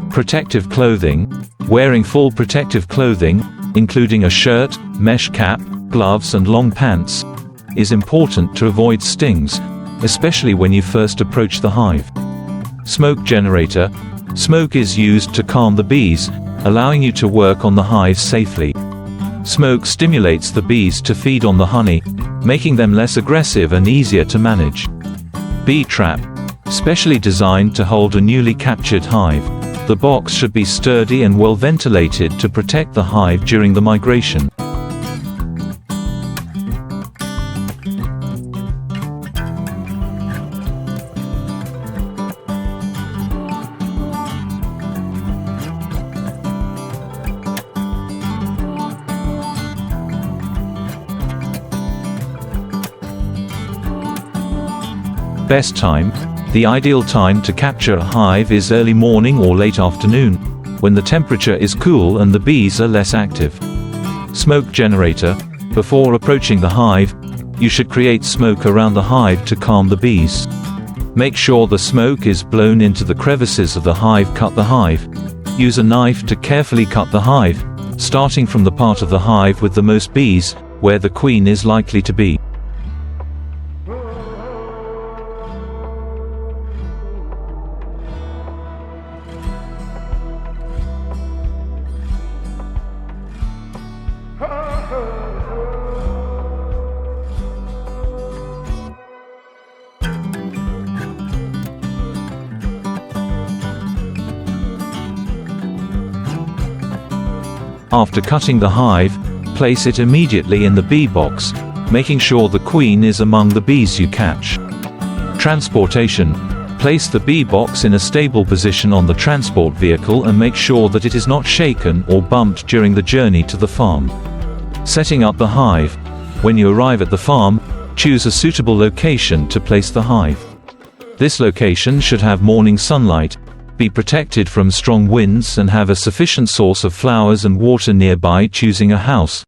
Protective clothing. Wearing full protective clothing, including a shirt, mesh cap, gloves and long pants, is important to avoid stings, especially when you first approach the hive. Smoke generator. Smoke is used to calm the bees, allowing you to work on the hive safely. Smoke stimulates the bees to feed on the honey, making them less aggressive and easier to manage. Bee trap. Specially designed to hold a newly captured hive. The box should be sturdy and well ventilated to protect the hive during the migration. Best time. The ideal time to capture a hive is early morning or late afternoon, when the temperature is cool and the bees are less active. Smoke generator. Before approaching the hive, you should create smoke around the hive to calm the bees. Make sure the smoke is blown into the crevices of the hive. Cut the hive. Use a knife to carefully cut the hive, starting from the part of the hive with the most bees, where the queen is likely to be. After cutting the hive, place it immediately in the bee box, making sure the queen is among the bees you catch. Transportation. Place the bee box in a stable position on the transport vehicle and make sure that it is not shaken or bumped during the journey to the farm. Setting up the hive. When you arrive at the farm, choose a suitable location to place the hive. This location should have morning sunlight, be protected from strong winds and have a sufficient source of flowers and water nearby. Choosing a house.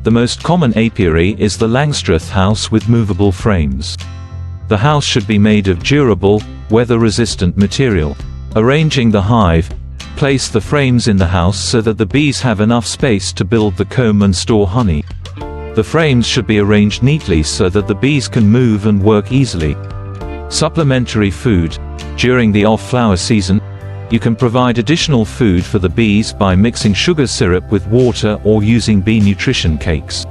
The most common apiary is the Langstroth house with movable frames. The house should be made of durable, weather-resistant material. Arranging the hive. Place the frames in the house so that the bees have enough space to build the comb and store honey. The frames should be arranged neatly so that the bees can move and work easily. Supplementary food. During the off-flower season, you can provide additional food for the bees by mixing sugar syrup with water or using bee nutrition cakes.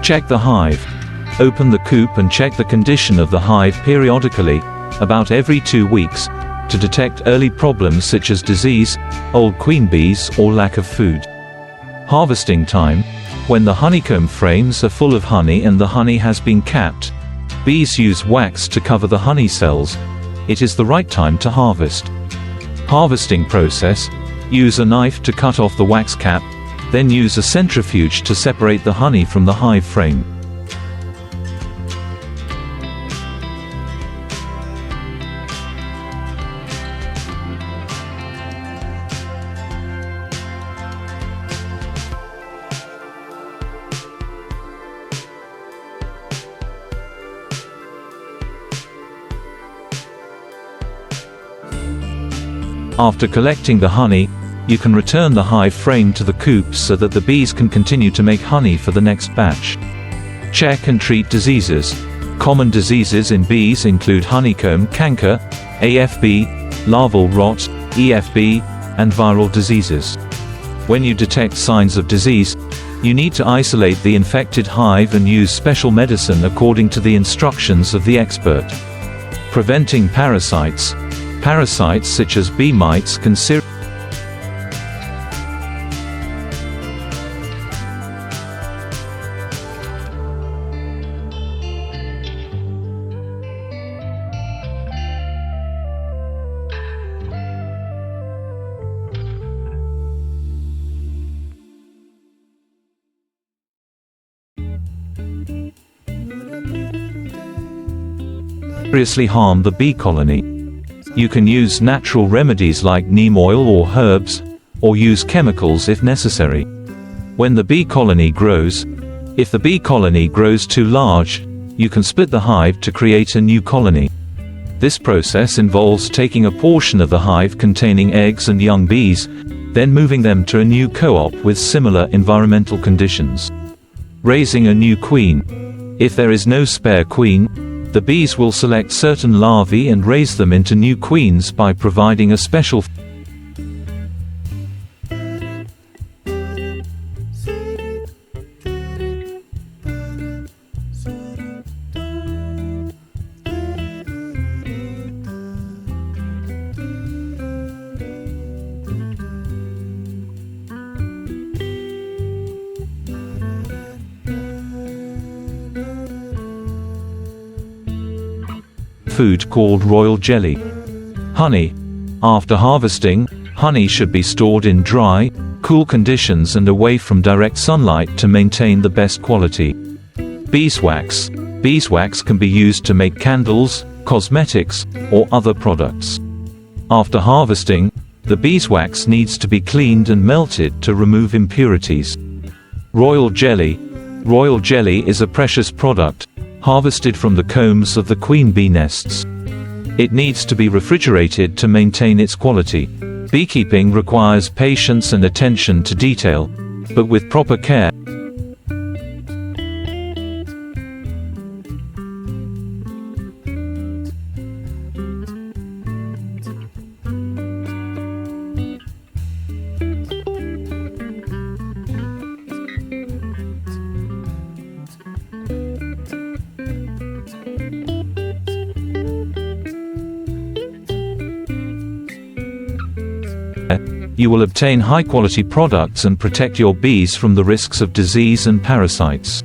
Check the hive. Open the coop and check the condition of the hive periodically, about every 2 weeks, to detect early problems such as disease, old queen bees or lack of food. Harvesting time. When the honeycomb frames are full of honey and the honey has been capped, bees use wax to cover the honey cells. It is the right time to harvest. Harvesting process. Use a knife to cut off the wax cap, then use a centrifuge to separate the honey from the hive frame. After collecting the honey, you can return the hive frame to the coop so that the bees can continue to make honey for the next batch. Check and treat diseases. Common diseases in bees include honeycomb canker, AFB, larval rot, EFB, and viral diseases. When you detect signs of disease, You need to isolate the infected hive and use special medicine according to the instructions of the expert. Preventing parasites. Parasites such as bee mites can seriously harm the bee colony. You can use natural remedies like neem oil or herbs, or use chemicals if necessary. When the bee colony grows, if the bee colony grows too large, you can split the hive to create a new colony. This process involves taking a portion of the hive containing eggs and young bees, then moving them to a new co-op with similar environmental conditions. Raising a new queen. If there is no spare queen, the bees will select certain larvae and raise them into new queens by providing a special food called royal jelly. Honey. After harvesting, honey should be stored in dry, cool conditions and away from direct sunlight to maintain the best quality. Beeswax. Beeswax can be used to make candles, cosmetics, or other products. After harvesting, the beeswax needs to be cleaned and melted to remove impurities. Royal jelly. Royal jelly is a precious product, harvested from the combs of the queen bee nests. It needs to be refrigerated to maintain its quality. Beekeeping requires patience and attention to detail, but with proper care, you will obtain high-quality products and protect your bees from the risks of disease and parasites.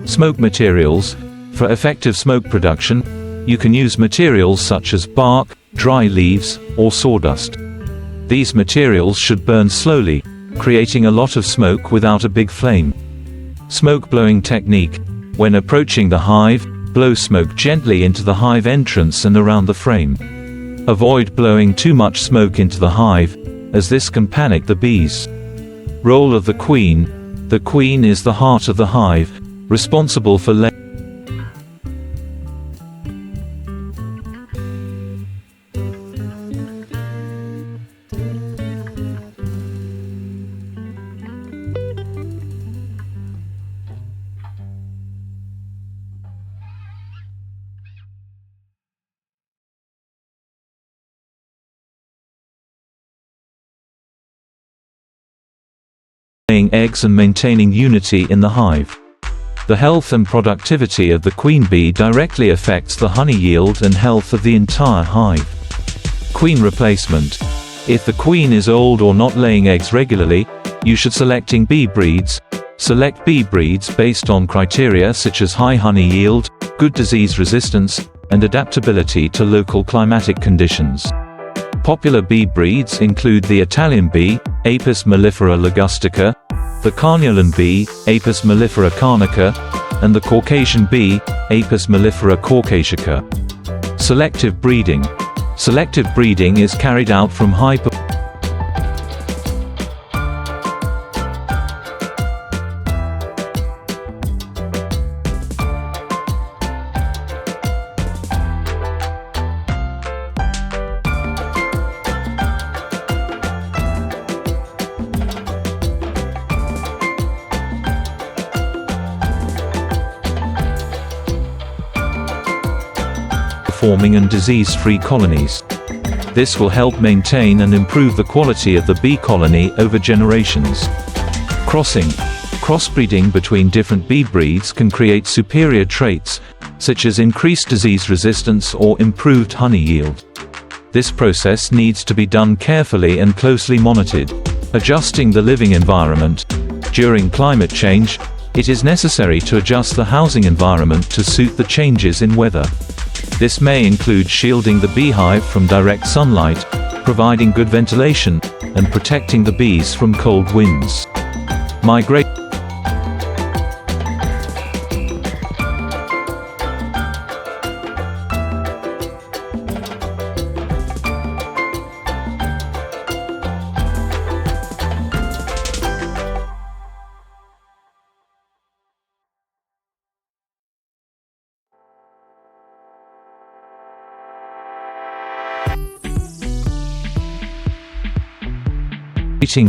Smoke materials. For effective smoke production, you can use materials such as bark, dry leaves, or sawdust. These materials should burn slowly, creating a lot of smoke without a big flame. Smoke blowing technique. When approaching the hive, blow smoke gently into the hive entrance and around the frame. Avoid blowing too much smoke into the hive, as this can panic the bees. Role of the queen. The queen is the heart of the hive, responsible for laying eggs and maintaining unity in the hive. The health and productivity of the queen bee directly affects the honey yield and health of the entire hive. Queen replacement. If the queen is old or not laying eggs regularly, you should selecting bee breeds. Select bee breeds based on criteria such as high honey yield, good disease resistance, and adaptability to local climatic conditions. Popular bee breeds include the Italian bee, Apis mellifera ligustica, the Carniolan bee, Apis mellifera carnica, and the Caucasian bee, Apis mellifera caucasica. Selective breeding. Selective breeding is carried out from high forming and disease-free colonies. This will help maintain and improve the quality of the bee colony over generations. Crossing. Crossbreeding between different bee breeds can create superior traits, such as increased disease resistance or improved honey yield. This process needs to be done carefully and closely monitored. Adjusting the living environment. During climate change, it is necessary to adjust the housing environment to suit the changes in weather. This may include shielding the beehive from direct sunlight, providing good ventilation, and protecting the bees from cold winds. Migration.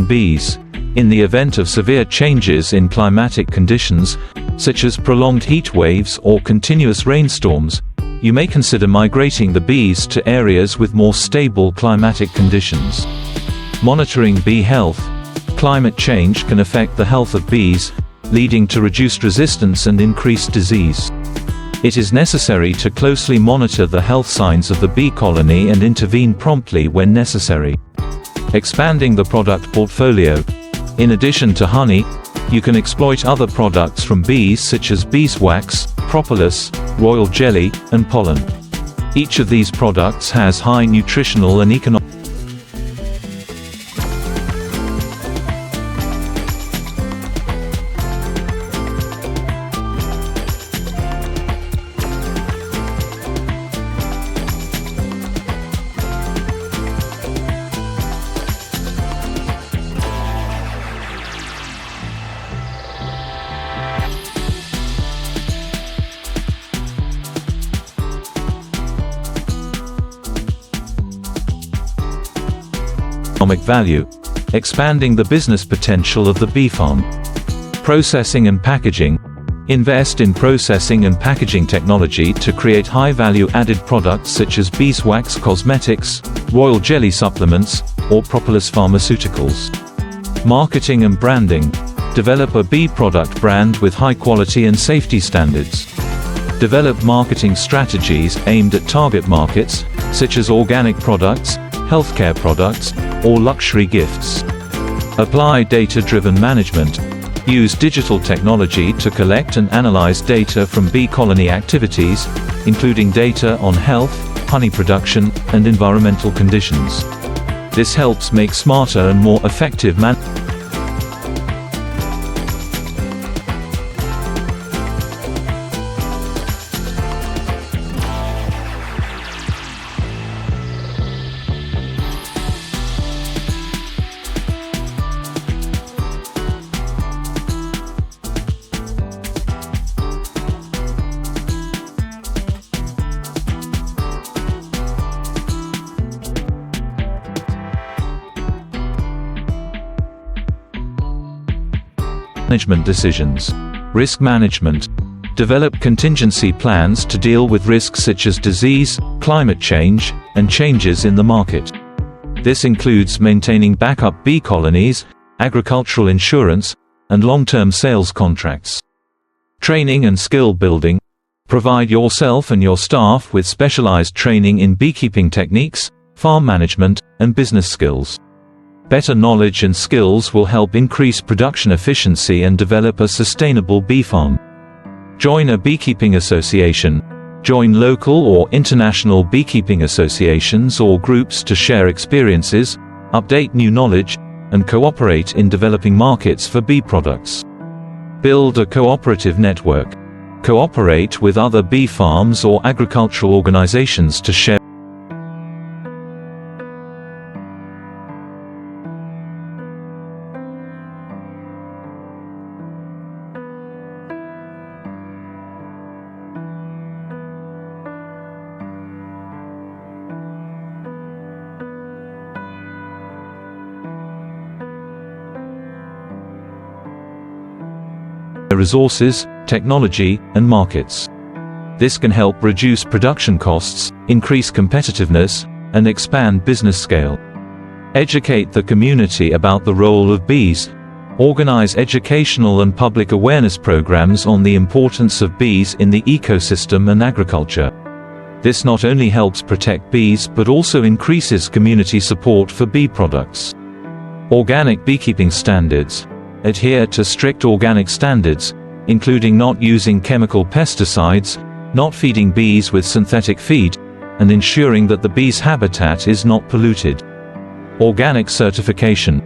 Bees. In the event of severe changes in climatic conditions, such as prolonged heat waves or continuous rainstorms, you may consider migrating the bees to areas with more stable climatic conditions. Monitoring bee health. Climate change can affect the health of bees, leading to reduced resistance and increased disease. It is necessary to closely monitor the health signs of the bee colony and intervene promptly when necessary. Expanding the product portfolio. In addition to honey, you can exploit other products from bees such as beeswax, propolis, royal jelly, and pollen. Each of these products has high nutritional and economic value. Expanding the business potential of the bee farm. Processing and packaging. Invest in processing and packaging technology to create high-value added products such as beeswax cosmetics, royal jelly supplements, or propolis pharmaceuticals. Marketing and branding. Develop a bee product brand with high quality and safety standards. Develop marketing strategies aimed at target markets, such as organic products, healthcare products, or luxury gifts. Apply data-driven management. Use digital technology to collect and analyze data from bee colony activities, including data on health, honey production, and environmental conditions. This helps make smarter and more effective management. Management decisions. Risk management. Develop contingency plans to deal with risks such as disease, climate change, and changes in the market. This includes maintaining backup bee colonies, agricultural insurance, and long-term sales contracts. Training and skill building. Provide yourself and your staff with specialized training in beekeeping techniques, farm management, and business skills. Better knowledge and skills will help increase production efficiency and develop a sustainable bee farm. Join a beekeeping association. Join local or international beekeeping associations or groups to share experiences, update new knowledge, and cooperate in developing markets for bee products. Build a cooperative network. Cooperate with other bee farms or agricultural organizations to share resources, technology, and markets. This can help reduce production costs, increase competitiveness, and expand business scale. Educate the community about the role of bees. Organize educational and public awareness programs on the importance of bees in the ecosystem and agriculture. This not only helps protect bees but also increases community support for bee products. Organic beekeeping standards. Adhere to strict organic standards, including not using chemical pesticides, not feeding bees with synthetic feed, and ensuring that the bee's habitat is not polluted. Organic certification.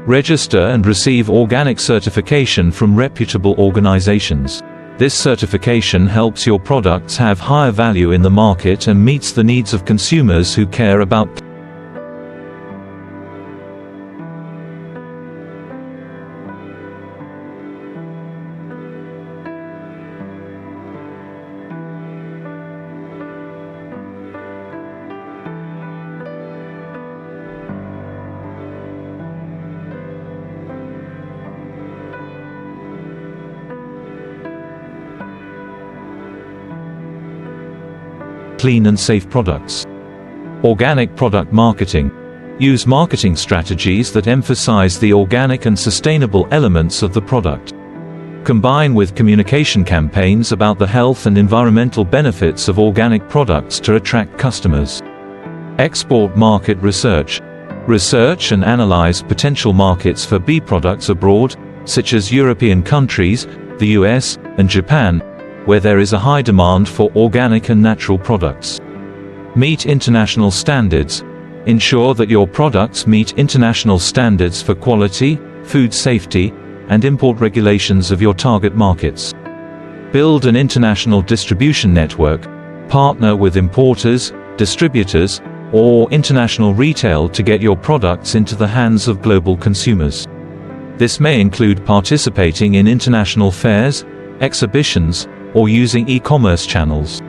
Register and receive organic certification from reputable organizations. This certification helps your products have higher value in the market and meets the needs of consumers who care about clean and safe products. Organic product marketing. Use marketing strategies that emphasize the organic and sustainable elements of the product. Combine with communication campaigns about the health and environmental benefits of organic products to attract customers. Export market research. Research and analyze potential markets for bee products abroad, such as European countries, the US, and Japan, where there is a high demand for organic and natural products. Meet international standards. Ensure that your products meet international standards for quality, food safety, and import regulations of your target markets. Build an international distribution network. Partner with importers, distributors, or international retail to get your products into the hands of global consumers. This may include participating in international fairs, exhibitions, or using e-commerce channels.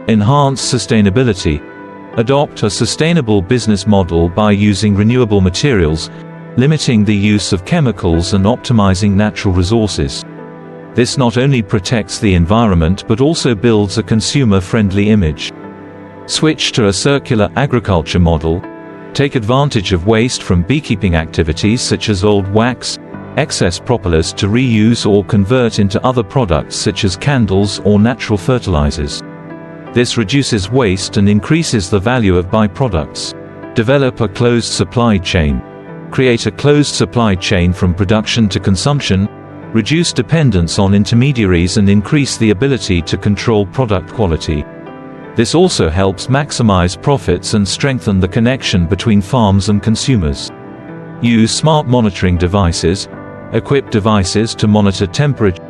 Enhance sustainability. Adopt a sustainable business model by using renewable materials, limiting the use of chemicals and optimizing natural resources. This not only protects the environment but also builds a consumer-friendly image. Switch to a circular agriculture model. Take advantage of waste from beekeeping activities such as old wax, excess propolis to reuse or convert into other products such as candles or natural fertilizers. This reduces waste and increases the value of byproducts. Develop a closed supply chain. Create a closed supply chain from production to consumption, reduce dependence on intermediaries and increase the ability to control product quality. This also helps maximize profits and strengthen the connection between farms and consumers. Use smart monitoring devices. Equip devices to monitor temperature,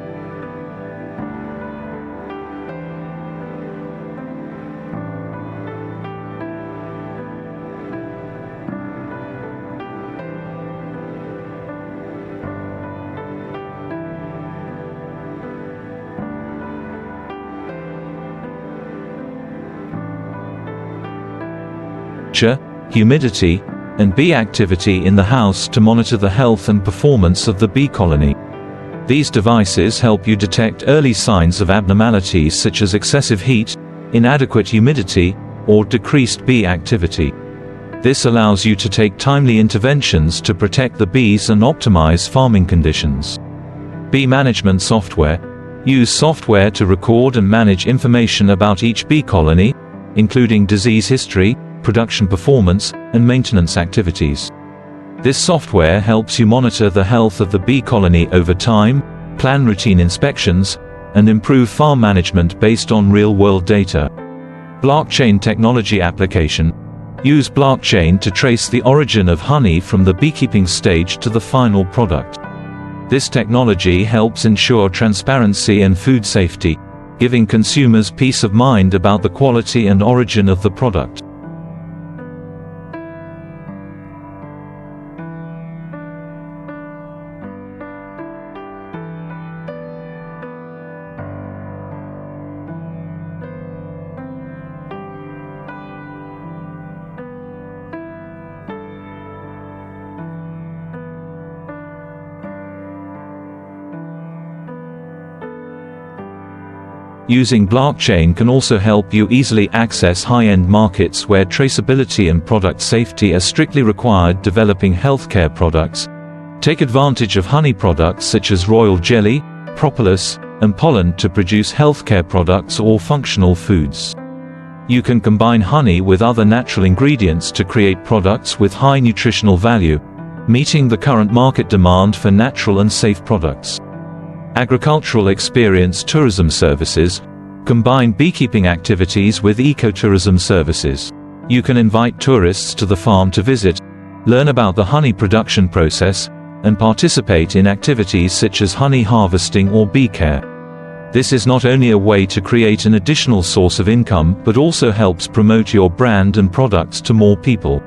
humidity, and bee activity in the house to monitor the health and performance of the bee colony. These devices help you detect early signs of abnormalities such as excessive heat, inadequate humidity, or decreased bee activity. This allows you to take timely interventions to protect the bees and optimize farming conditions. Bee management software. Use software to record and manage information about each bee colony, including disease history, production performance, and maintenance activities. This software helps you monitor the health of the bee colony over time, plan routine inspections, and improve farm management based on real-world data. Blockchain technology application. Use blockchain to trace the origin of honey from the beekeeping stage to the final product. This technology helps ensure transparency and food safety, giving consumers peace of mind about the quality and origin of the product. Using blockchain can also help you easily access high-end markets where traceability and product safety are strictly required. Developing healthcare products. Take advantage of honey products such as royal jelly, propolis, and pollen to produce healthcare products or functional foods. You can combine honey with other natural ingredients to create products with high nutritional value, meeting the current market demand for natural and safe products. Agricultural experience tourism services. Combine beekeeping activities with ecotourism services. You can invite tourists to the farm to visit, learn about the honey production process, and participate in activities such as honey harvesting or bee care. This is not only a way to create an additional source of income but also helps promote your brand and products to more people.